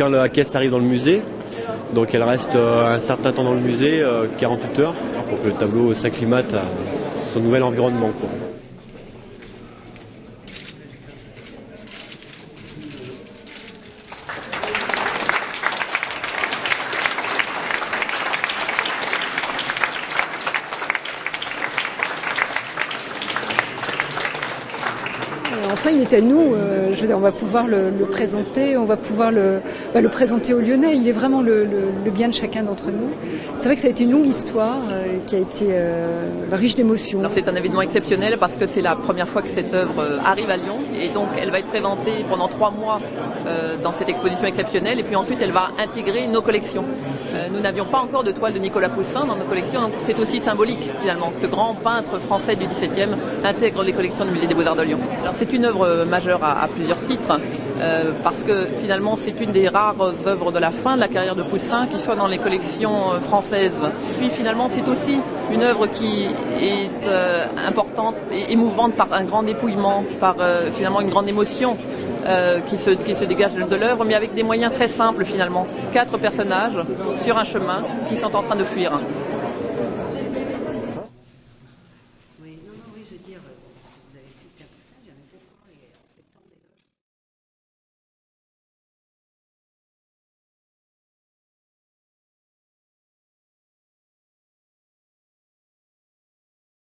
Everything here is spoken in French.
quand la caisse arrive dans le musée. Donc elle reste un certain temps dans le musée, 48 heures, pour que le tableau s'acclimate à son nouvel environnement, quoi. Enfin, il est à nous, je veux dire, on va pouvoir le présenter, on va pouvoir le présenter aux Lyonnais. Il est vraiment le bien de chacun d'entre nous. C'est vrai que ça a été une longue histoire qui a été riche d'émotions. Alors c'est un événement exceptionnel parce que c'est la première fois que cette œuvre arrive à Lyon et donc elle va être présentée pendant 3 mois dans cette exposition exceptionnelle et puis ensuite elle va intégrer nos collections. Nous n'avions pas encore de toile de Nicolas Poussin dans nos collections, donc c'est aussi symbolique finalement. Ce grand peintre français du XVIIe intègre les collections du Musée des Beaux-Arts de Lyon. Alors c'est une œuvre majeure à plusieurs titres parce que finalement c'est une des rares œuvres de la fin de la carrière de Poussin qui soit dans les collections françaises. Puis finalement c'est aussi une œuvre qui est importante et émouvante par un grand dépouillement, par finalement une grande émotion qui se dégage de l'œuvre, mais avec des moyens très simples finalement. 4 personnages sur un chemin qui sont en train de fuir.